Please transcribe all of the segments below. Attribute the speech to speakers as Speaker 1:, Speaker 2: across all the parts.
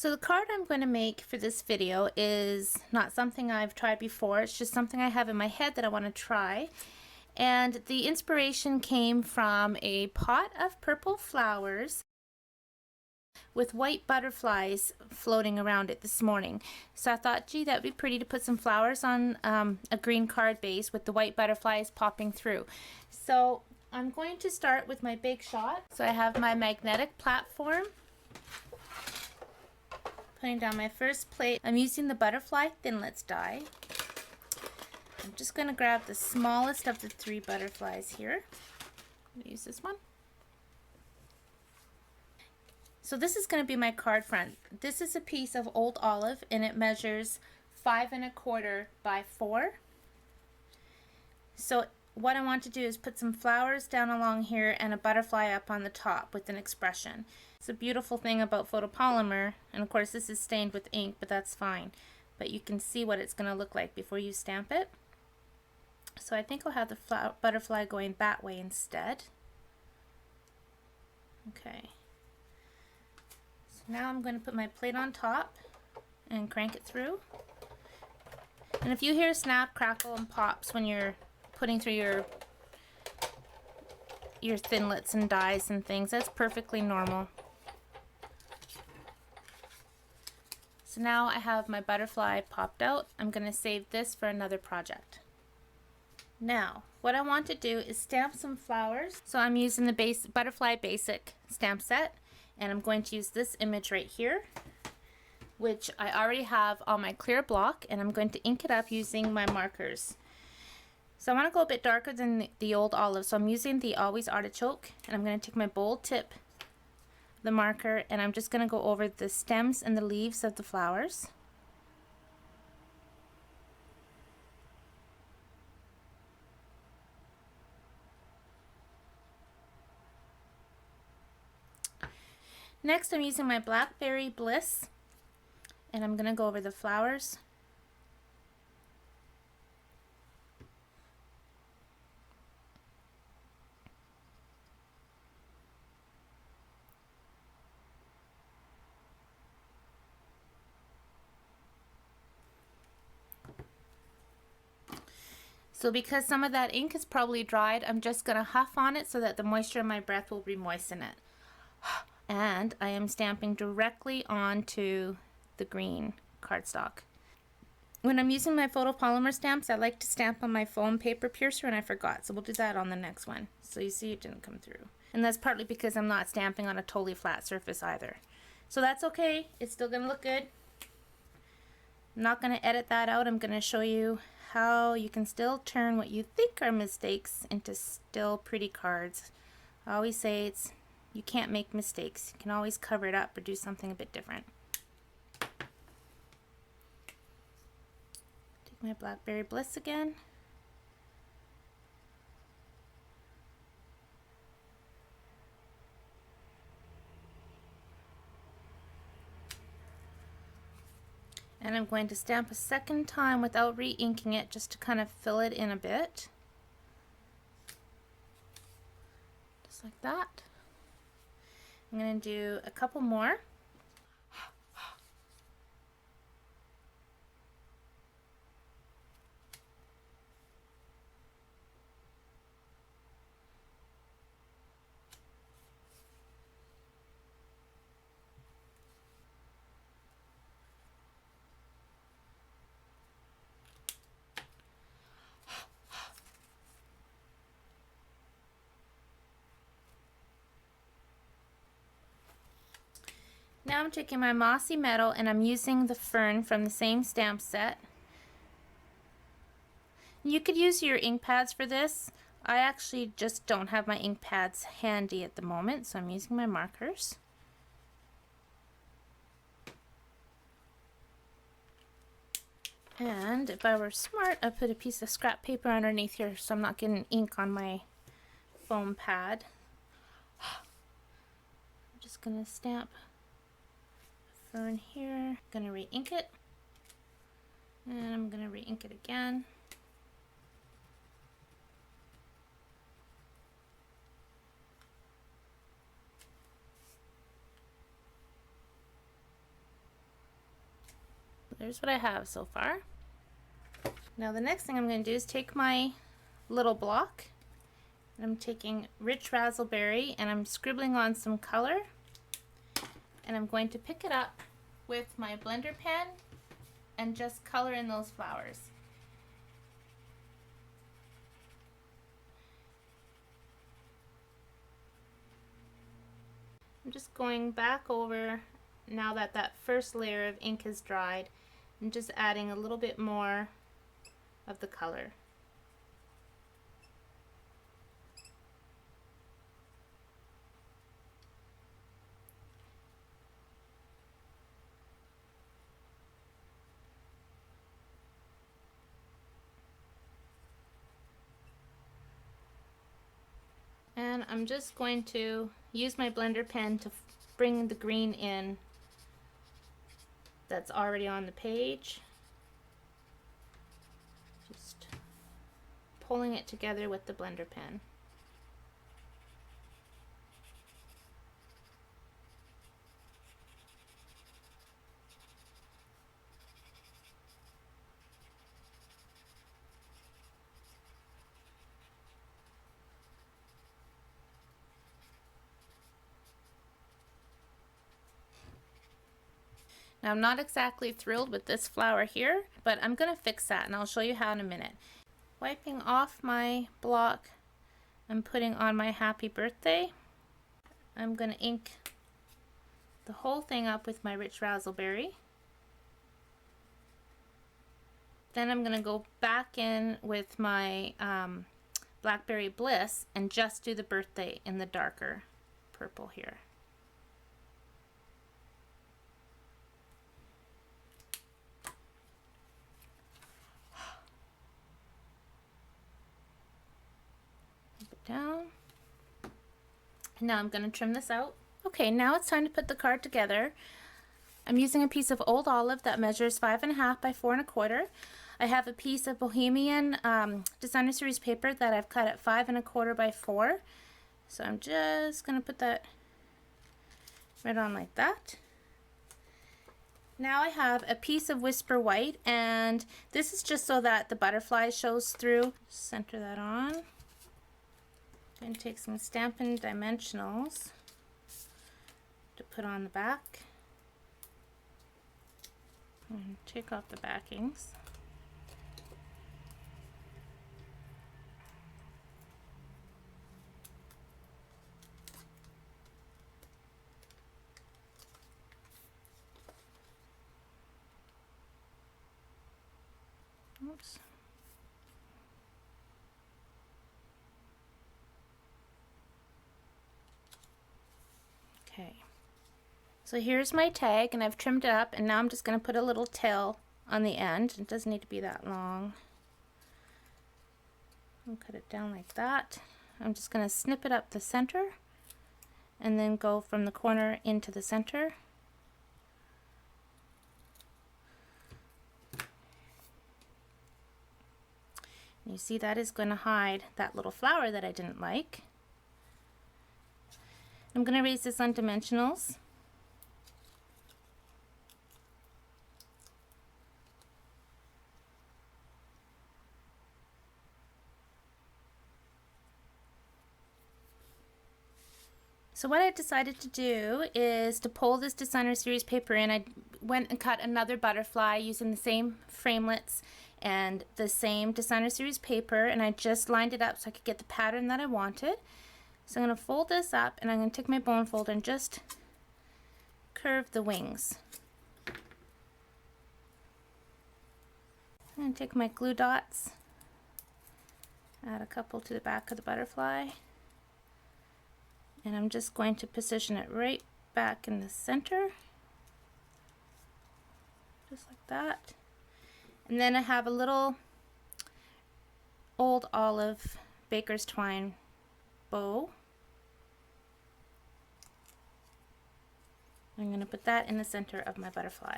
Speaker 1: So the card I'm going to make for this video is not something I've tried before. It's just something I have in my head that I want to try. And the inspiration came from a pot of purple flowers with white butterflies floating around it this morning. So I thought, gee, that would be pretty to put some flowers on a green card base with the white butterflies popping through. So I'm going to start with my big shot. So I have my magnetic platform. Putting down my first plate. I'm using the butterfly thinlits die. I'm just going to grab the smallest of the 3 butterflies here. I'm going to use this one. So this is going to be my card front. This is a piece of old olive and it measures 5 1/4 by 4. So what I want to do is put some flowers down along here and a butterfly up on the top with an expression. It's a beautiful thing about photopolymer, and of course this is stained with ink, but that's fine. But you can see what it's going to look like before you stamp it. So I think I'll have the butterfly going that way instead. Okay. So now I'm going to put my plate on top and crank it through. And if you hear snap, crackle, and pops when you're putting through your thinlits and dies and things, that's perfectly normal. So now I have my butterfly popped out. I'm going to save this for another project. Now, what I want to do is stamp some flowers. So I'm using the butterfly basic stamp set, and I'm going to use this image right here, which I already have on my clear block, and I'm going to ink it up using my markers. So I want to go a bit darker than the old olive, so I'm using the Always Artichoke, and I'm going to take my bold tip, the marker, and I'm just going to go over the stems and the leaves of the flowers. Next I'm using my Blackberry Bliss, and I'm going to go over the flowers. So because some of that ink is probably dried, I'm just going to huff on it so that the moisture in my breath will re-moisten it. And I am stamping directly onto the green cardstock. When I'm using my photopolymer stamps, I like to stamp on my foam paper piercer, and I forgot, so we'll do that on the next one. So you see it didn't come through. And that's partly because I'm not stamping on a totally flat surface either. So that's okay, it's still going to look good. I'm not going to edit that out. I'm going to show you how you can still turn what you think are mistakes into still pretty cards. I always say you can't make mistakes. You can always cover it up or do something a bit different. Take my Blackberry Bliss again. And I'm going to stamp a second time without re-inking it, just to kind of fill it in a bit. Just like that. I'm going to do a couple more. Now I'm taking my mossy metal and I'm using the fern from the same stamp set. You could use your ink pads for this. I actually just don't have my ink pads handy at the moment, so I'm using my markers. And if I were smart, I'd put a piece of scrap paper underneath here so I'm not getting ink on my foam pad. I'm just going to stamp fern here. I'm going to re-ink it. And I'm going to re-ink it again. there's what I have so far. Now the next thing I'm going to do is take my little block, and I'm taking rich raspberry and I'm scribbling on some color, and I'm going to pick it up with my blender pen and just color in those flowers. I'm just going back over now that that first layer of ink is dried and just adding a little bit more of the color. And I'm just going to use my blender pen to bring the green in that's already on the page. Just pulling it together with the blender pen. Now I'm not exactly thrilled with this flower here, but I'm going to fix that and I'll show you how in a minute. Wiping off my block, I'm putting on my happy birthday. I'm going to ink the whole thing up with my rich raspberry. Then I'm going to go back in with my Blackberry Bliss and just do the birthday in the darker purple here. Down. And now I'm going to trim this out. Okay, now it's time to put the card together. I'm using a piece of old olive that measures 5.5 by 4.25. I have a piece of Bohemian Designer Series paper that I've cut at 5.25 by 4. So I'm just going to put that right on like that. Now I have a piece of Whisper White, and this is just so that the butterfly shows through. Center that on. I'm going to take some Stampin' Dimensionals to put on the back. And take off the backings. Oops. Okay, so here's my tag, and I've trimmed it up, and now I'm just going to put a little tail on the end. It doesn't need to be that long. I'll cut it down like that. I'm just going to snip it up the center and then go from the corner into the center. And you see that is going to hide that little flower that I didn't like. I'm going to erase this on dimensionals. So what I decided to do is to pull this Designer Series paper in. I went and cut another butterfly using the same framelits and the same Designer Series paper, and I just lined it up so I could get the pattern that I wanted. So I'm going to fold this up, and I'm going to take my bone folder and just curve the wings. I'm going to take my glue dots, add a couple to the back of the butterfly, and I'm just going to position it right back in the center, just like that. And then I have a little old olive baker's twine bow. I'm going to put that in the center of my butterfly.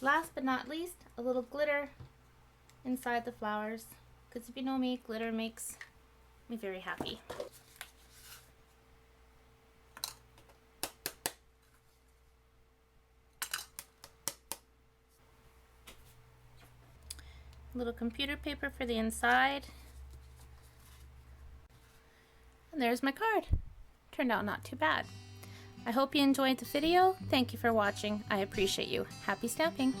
Speaker 1: Last but not least, a little glitter inside the flowers, because if you know me, glitter makes me very happy. A little computer paper for the inside. And there's my card. Turned out not too bad. I hope you enjoyed the video. Thank you for watching. I appreciate you. Happy stamping!